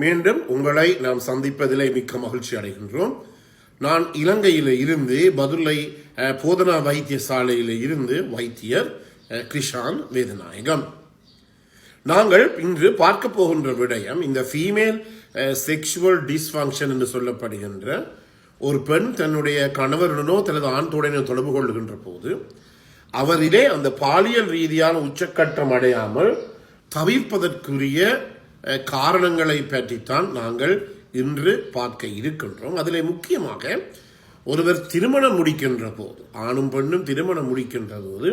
மீண்டும் உங்களை நாம் சந்திப்பதிலே மிக்க மகிழ்ச்சி அடைகின்றோம். நான் இலங்கையில் இருந்து பதுளை போதனா வைத்தியசாலையில் இருந்து வைத்தியர் கிருஷான் வேதநாயகம். நாங்கள் இன்று பார்க்க போகின்ற விடயம் இந்த ஃபீமேல் செக்ஷுவல் டிஸ்ஃபங்க்ஷன் என்று சொல்லப்படுகின்ற ஒரு பெண் தன்னுடைய கணவருடனோ தனது ஆண் தோழனோ தொடர்பு கொள்ளுகின்ற போது அவரிலே அந்த பாலியல் ரீதியான உச்சக்கட்டம் அடையாமல் தவிர்ப்பதற்குரிய காரணங்களை பற்றித்தான் நாங்கள் இன்று பார்க்க இருக்கின்றோம். அதில் முக்கியமாக ஒருவர் திருமணம் முடிக்கின்ற போது, ஆணும் பெண்ணும் திருமணம் முடிக்கின்ற போது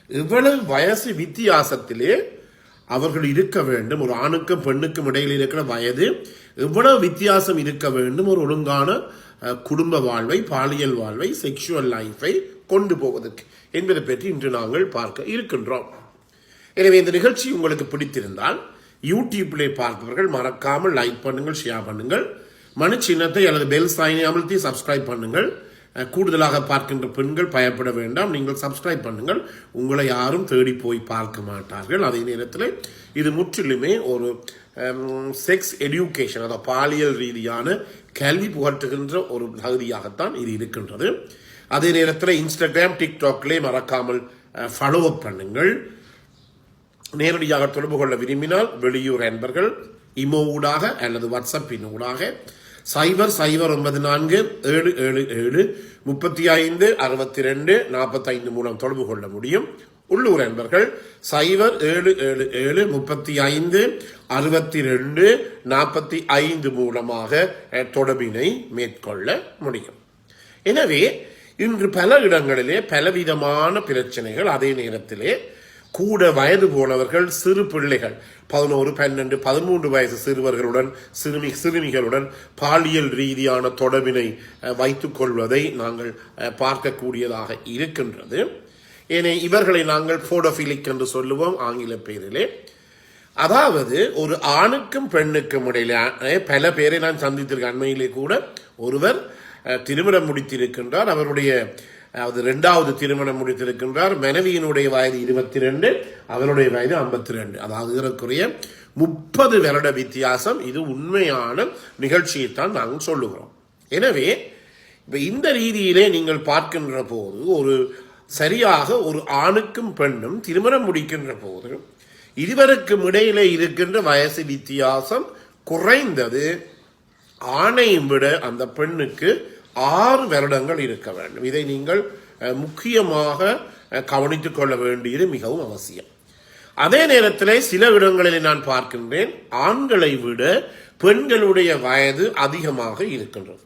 இவ்வளவு வயசு வித்தியாசத்திலே அவர்கள் இருக்க வேண்டும், ஒரு ஆணுக்கும் பெண்ணுக்கும் இடையில் இருக்கிற வயது எவ்வளவு வித்தியாசம் இருக்க வேண்டும், ஒரு ஒழுங்கான குடும்ப வாழ்வை, பாலியல் வாழ்வை, செக்ஷுவல் லைஃபை கொண்டு போவதற்கு என்பதை பற்றி இன்று நாங்கள் பார்க்க இருக்கின்றோம். எனவே இந்த நிகழ்ச்சி உங்களுக்கு பிடித்திருந்தால் யூடியூப்ல பார்ப்பவர்கள் மறக்காமல் லைக் பண்ணுங்கள், ஷேர் பண்ணுங்கள், மணி சின்னத்தை அல்லது பெல் சைனை அமர்த்தி சப்ஸ்கிரைப் பண்ணுங்கள். கூடுதலாக பார்க்கின்ற பெண்கள் பயப்பட வேண்டாம், நீங்கள் சப்ஸ்கிரைப் பண்ணுங்கள், உங்களை யாரும் தேடி போய் பார்க்க மாட்டார்கள். அதே நேரத்தில் இது முற்றிலுமே ஒரு செக்ஸ் எடியூகேஷன், அதாவது பாலியல் ரீதியான கல்வி புகட்டுகின்ற ஒரு தகுதியாகத்தான் இது இருக்கின்றது. அதே நேரத்தில் இன்ஸ்டாகிராம், டிக்டாக்லேயே மறக்காமல் ஃபாலோ அப் பண்ணுங்கள். நேரடியாக தொடர்பு கொள்ள விரும்பினால் வெளியூர் அன்பர்கள் இமோ ஊடாக அல்லது வாட்ஸ்அப்பின் ஊடாக 0094777356245 மூலம் தொடர்பு கொள்ள முடியும். உள்ளூர் அன்பர்கள் 077356245 மூலமாக தொடர்பினை மேற்கொள்ள முடியும். எனவே இன்று பல இடங்களிலே பலவிதமான பிரச்சனைகள், அதே நேரத்திலே கூட வயது போனவர்கள், சிறு பிள்ளைகள் 11, 12, 13 வயசு சிறுவர்களுடன் சிறுமிகளுடன் பாலியல் ரீதியான தொடர்பினை வைத்துக் கொள்வதை நாங்கள் பார்க்கக்கூடியதாக இருக்கின்றது. ஏனே இவர்களை நாங்கள் போடோபிலிக் என்று சொல்லுவோம் ஆங்கில பெயரிலே. அதாவது ஒரு ஆணுக்கும் பெண்ணுக்கும் இடையிலே பல பேரை நான் சந்தித்திருக்க. அண்மையிலே கூட ஒருவர் திருமணம் முடித்திருக்கின்றார், அவருடைய இரண்டாவது திருமணம் முடித்திருக்கின்றார். மனைவியினுடைய வயது 22, அவருடைய வயது 52, அதாவது இதற்குரிய 30 வருட வித்தியாசம். இது உண்மையான நிகழ்ச்சியைத்தான் நாங்கள் சொல்லுகிறோம். எனவே இப்ப இந்த ரீதியிலே நீங்கள் பார்க்கின்ற போது ஒரு சரியாக ஒரு ஆணுக்கும் பெண்ணும் திருமணம் முடிக்கின்ற போது இருவருக்கும் இடையிலே இருக்கின்ற வயசு வித்தியாசம் குறைந்தது ஆணையும் விட அந்த பெண்ணுக்கு 6 வருடங்கள் இருக்க வேண்டும். இதை நீங்கள் முக்கியமாக கவனித்துக் கொள்ள வேண்டியது மிகவும் அவசியம். அதே நேரத்தில் சில இடங்களில் நான் பார்க்கின்றேன் ஆண்களை விட பெண்களுடைய வயது அதிகமாக இருக்கின்றது.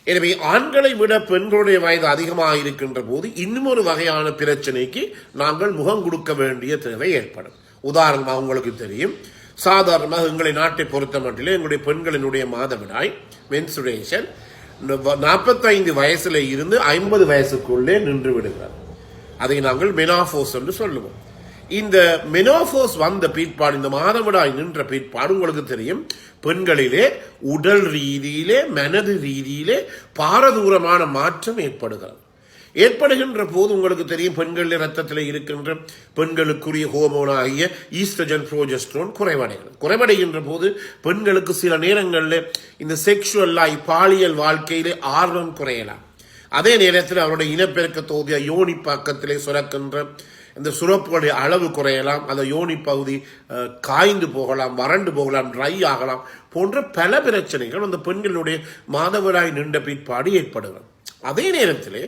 எனவே ஆண்களை விட பெண்களுடைய வயது அதிகமாக இருக்கின்ற போது இன்னும் ஒரு வகையான பிரச்சனைக்கு நாங்கள் முகம் கொடுக்க வேண்டிய தேவை ஏற்படும். உதாரணமாக உங்களுக்கு தெரியும், சாதாரணமாக எங்களை நாட்டை பொறுத்த மட்டிலே எங்களுடைய பெண்களினுடைய மாதவிடாய் மென்சுரேஷன் 45 வயசுல இருந்து 50 வயசுக்குள்ளே நின்று விடுகிறார். அதை நாங்கள் மெனாபோஸ் என்று சொல்லுவோம். இந்த மெனாபோஸ் வந்த பிற்பாடு, இந்த மாதவிடாய் நின்ற பிற்பாடு உங்களுக்கு தெரியும் பெண்களிலே உடல் ரீதியிலே மனது ரீதியிலே பாரதூரமான மாற்றம் ஏற்படுகின்ற போது உங்களுக்கு தெரியும் பெண்கள் ரத்தத்தில் இருக்கின்ற பெண்களுக்குரிய ஹோமோன் ஆகிய ஈஸ்ட்ரஜன், புரோஜெஸ்டரோன் குறைவடைகின்ற போது பெண்களுக்கு சில நேரங்களில் இந்த செக்ஷுவல் லைஃப், பாலியல் வாழ்க்கையிலே ஆர்வம் குறையலாம். அதே நேரத்தில் அவருடைய இனப்பெருக்க தொகுதிய யோனி பக்கத்திலே சுரக்கின்ற இந்த சுரப்புகளுடைய அளவு குறையலாம், அந்த யோனி பகுதி காய்ந்து போகலாம், வறண்டு போகலாம், ட்ரை ஆகலாம் போன்ற பல பிரச்சனைகள் அந்த பெண்களுடைய மாதவிடாய் நின்ற பிற்பாடு ஏற்படுகிறது. அதே நேரத்தில்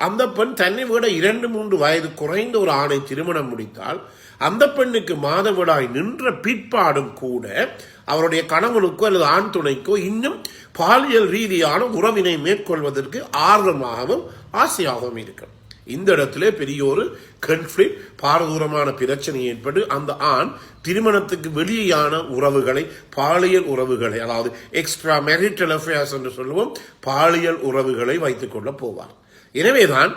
அந்த பெண் தன்னை விட 2-3 வயது குறைந்த ஒரு ஆணை திருமணம் முடித்தால் அந்த பெண்ணுக்கு மாதவிடாய் நின்ற பிற்பாடும் கூட அவருடைய கணவனுக்கோ அல்லது ஆண் துணைக்கோ இன்னும் பாலியல் ரீதியான உறவினை மேற்கொள்வதற்கு ஆர்வமாகவும் ஆசையாகவும் இருக்கும். இந்த இடத்துல பெரிய ஒரு கன்ஃப்ளிக்ட், பாரதூரமான பிரச்சனை ஏற்பட்டு அந்த ஆண் திருமணத்துக்கு வெளியான உறவுகளை, பாலியல் உறவுகளை, அதாவது எக்ஸ்ட்ரா மேரிட்டல் அஃபேர்ஸ் என்று சொல்லுவோம், பாலியல் உறவுகளை வைத்துக் கொள்ள போவார். எனவேதான்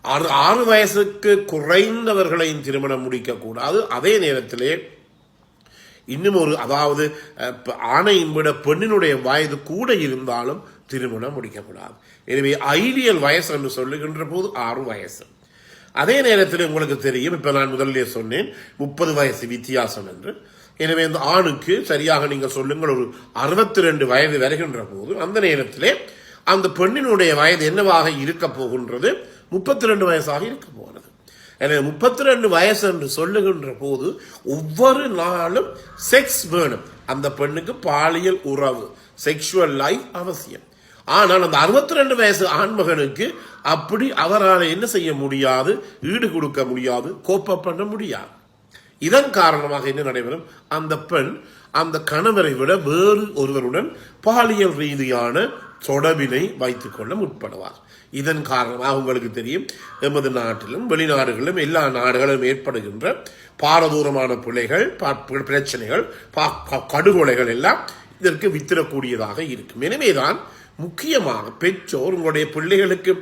6 வயசுக்கு குறைந்தவர்களையும் திருமணம் முடிக்கக்கூடாது. அதே நேரத்திலே இன்னும் ஒரு, அதாவது ஆணையின் விட பெண்ணினுடைய வயது கூட இருந்தாலும் திருமணம் முடிக்கக்கூடாது. எனவே ஐடியல் வயசு என்று சொல்லுகின்ற போது 6 வயசு. அதே நேரத்தில் உங்களுக்கு தெரியும், இப்ப நான் முதல்ல சொன்னேன் 30 வயசு வித்தியாசம் என்று. எனவே இந்த ஆணுக்கு சரியாக நீங்கள் சொல்லுங்கள் ஒரு 62 வயது வருகின்ற போது அந்த நேரத்திலே அந்த பெண்ணினுடைய வயது என்னவாக இருக்க போகின்றது? 32 வயசாக இருக்க போகிறது. எனவே 32 வயசு என்று சொல்லுகின்ற போது ஒவ்வொரு நாளும் செக்ஸ் வேணும். அந்த பெண்ணுக்கு பாலியல் உறவு, செக்ஷுவல் லைஃப் அவசியம். ஆனால் அந்த 62 வயசு ஆண்மகனுக்கு அப்படி அவரால் என்ன செய்ய முடியாது? ஈடு கொடுக்க முடியாது, கோப்ப பண்ண முடியாது. இதன் காரணமாக என்ன நடைபெறும்? அந்த பெண் அந்த கணவரை விட வேறு ஒருவருடன் பாலியல் ரீதியான தொடர்பினை வைத்துக் கொள்ள முற்படுவார். இதன் காரணமாக உங்களுக்கு தெரியும், எமது நாட்டிலும் வெளிநாடுகளிலும் எல்லா நாடுகளிலும் ஏற்படுகின்ற பாரதூரமான பிழைகள், பிரச்சனைகள், கடுகொலைகள் எல்லாம் இதற்கு வித்திடக்கூடியதாக இருக்கும். எனவேதான் முக்கியமாக பெற்றோர் உங்களுடைய பிள்ளைகளுக்கு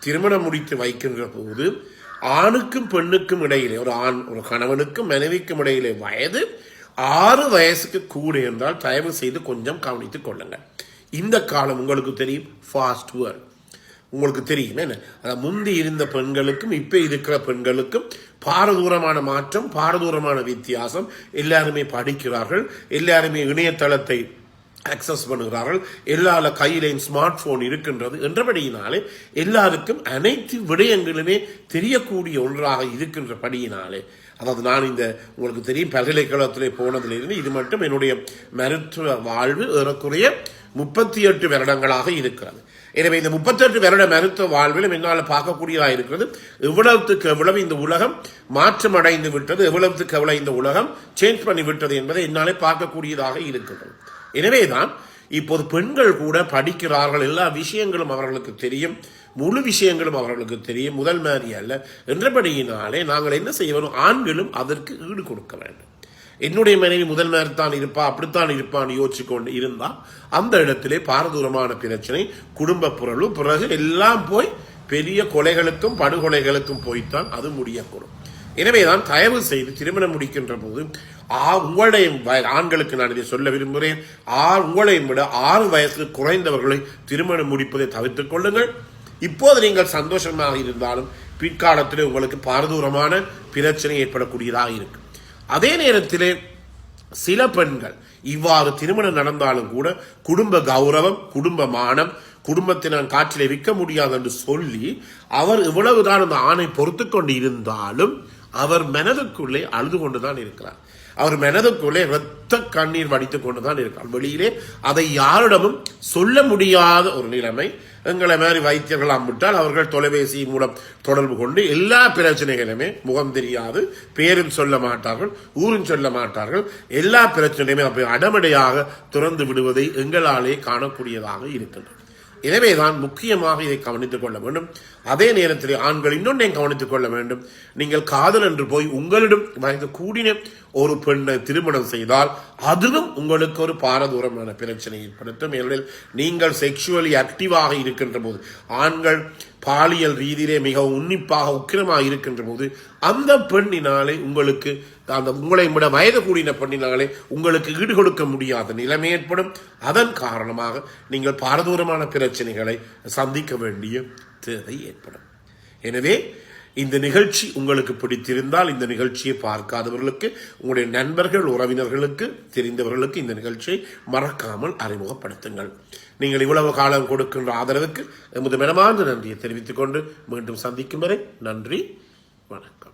திருமணம் முடித்து வைக்கின்ற போது ஆணுக்கும் பெண்ணுக்கும் இடையிலே, ஒரு கணவனுக்கும் மனைவிக்கும் இடையிலே வயது 6 வயசுக்கு கூட என்றால் தயவு செய்து கொஞ்சம் கவனித்துக் கொள்ளுங்கள். இந்த காலம் உங்களுக்கு தெரியும், ஃபாஸ்ட் வேர்ல்ட். உங்களுக்கு தெரியும் என்ன, முந்தி இருந்த பெண்களுக்கும் இப்ப இருக்கிற பெண்களுக்கும் பாரதூரமான மாற்றம், பாரதூரமான வித்தியாசம். எல்லாருமே படிக்கிறார்கள், எல்லாருமே இணையதளத்தை அக்சஸ் பண்ணுகிறார்கள், எல்லா கையிலையும் ஸ்மார்ட் போன் இருக்கின்றது என்றபடியினாலே எல்லாருக்கும் அனைத்து விடயங்களுமே தெரியக்கூடிய ஒன்றாக இருக்கின்றபடியினாலே, அதாவது நான் இந்த உங்களுக்கு தெரியும் பல்கலைக்கழகத்திலே போனதிலிருந்து இது மட்டும் என்னுடைய மருத்துவ வாழ்வு ஏறக்குறைய 38 வருடங்களாக இருக்கிறது. எனவே இந்த 38 வருட மருத்துவ வாழ்விலும் என்னால் பார்க்கக்கூடியதாக இருக்கிறது எவ்வளவுக்கு எவ்வளவு இந்த உலகம் மாற்றம் அடைந்து விட்டது, எவ்வளவுக்கு எவ்வளவு இந்த உலகம் சேஞ்ச் பண்ணி விட்டது என்பதை என்னாலே பார்க்கக்கூடியதாக இருக்கிறது. எனவேதான் இப்போது பெண்கள் கூட படிக்கிறார்கள், எல்லா விஷயங்களும் அவர்களுக்கு தெரியும், முழு விஷயங்களும் அவர்களுக்கு தெரியும், முதல் மாதிரி அல்ல என்றபடியினாலே நாங்கள் என்ன செய்ய வேண்டும்? ஆண்களும் அதற்கு ஈடு கொடுக்க வேண்டும். என்னுடைய மனைவி முதல் மாதிரி தான் இருப்பா, அப்படித்தான் இருப்பான்னு யோசிச்சு கொண்டு இருந்தால் அந்த இடத்திலே பாரதூரமான பிரச்சனை, குடும்ப புரளு, பிறகு எல்லாம் போய் பெரிய கொலைகளுக்கும் படுகொலைகளுக்கும் போய்த்தான் அது முடியக்கூடும். எனவேதான் தயவு செய்து திருமணம் முடிக்கின்ற போது உங்களுடைய ஆண்களுக்கு நான் இதை சொல்ல விரும்புகிறேன், உங்களையும் விட 6 வயசுக்கு குறைந்தவர்களை திருமணம் முடிப்பதை தவிர்த்துக் கொள்ளுங்கள். இப்போது நீங்கள் சந்தோஷமாக இருந்தாலும் பிற்காலத்திலே உங்களுக்கு பாரதூரமான பிரச்சனை ஏற்படக்கூடியதாக இருக்கு. அதே நேரத்திலே சில பெண்கள் இவ்வாறு திருமணம் நடந்தாலும் கூட குடும்ப கௌரவம், குடும்ப மானம், குடும்பத்தை நான் காற்றிலே விற்க முடியாது என்று சொல்லி அவர் இவ்வளவுதான் அந்த ஆணை பொறுத்து கொண்டு இருந்தாலும் அவர் மனதுக்குள்ளே அழுது கொண்டுதான் இருக்கிறார். அவர் மனதுக்குள்ளே இரத்த கண்ணீர் வடித்துக் கொண்டுதான் இருக்கிறார். வெளியிலே அதை யாரிடமும் சொல்ல முடியாத ஒரு நிலைமை. எங்களை மாதிரி வைத்தியர்கள் அம்பிட்டால் அவர்கள் தொலைபேசி மூலம் தொடர்பு கொண்டு எல்லா பிரச்சனைகளுமே, முகம் தெரியாது, பேரும் சொல்ல மாட்டார்கள், ஊரும் சொல்ல மாட்டார்கள், எல்லா பிரச்சனையுமே அப்படி அடமடையாக திறந்து விடுவதை எங்களாலே காணக்கூடியதாக இருக்கின்றது. எனவேதான் முக்கியமாக இதை கவனித்துக் கொள்ள வேண்டும். அதே நேரத்தில் ஆண்கள் இன்னொன்றையும் கவனித்துக் கொள்ள வேண்டும். நீங்கள் காதல் என்று போய் உங்களிடம் வயது கூடின ஒரு பெண்ணை திருமணம் செய்தால் அதுவும் உங்களுக்கு ஒரு பாரதூரமான பிரச்சனை ஏற்படுத்தும். ஏனெனில் நீங்கள் செக்ஷுவலி ஆக்டிவாக இருக்கின்ற போது, ஆண்கள் பாலியல் ரீதியிலே மிகவும் உன்னிப்பாக உக்கிரமாக இருக்கின்ற போது அந்த பெண்ணினாலே உங்களுக்கு, அந்த உங்களை விட வயது கூடின பெண்ணினாலே உங்களுக்கு ஈடு கொடுக்க முடியாத நிலைமை ஏற்படும். அதன் காரணமாக நீங்கள் பாரதூரமான பிரச்சனைகளை சந்திக்க வேண்டிய தேவை ஏற்படும். எனவே இந்த நிகழ்ச்சி உங்களுக்கு பிடித்திருந்தால் இந்த நிகழ்ச்சியை பார்க்காதவர்களுக்கு, உங்களுடைய நண்பர்கள், உறவினர்களுக்கு, தெரிந்தவர்களுக்கு இந்த நிகழ்ச்சியை மறக்காமல் அறிமுகப்படுத்துங்கள். நீங்கள் இவ்வளவு காலம் கொடுக்கின்ற ஆதரவுக்கு எமது மனமார்ந்த நன்றியை தெரிவித்துக் கொண்டு மீண்டும் சந்திக்கும் வரை நன்றி, வணக்கம்.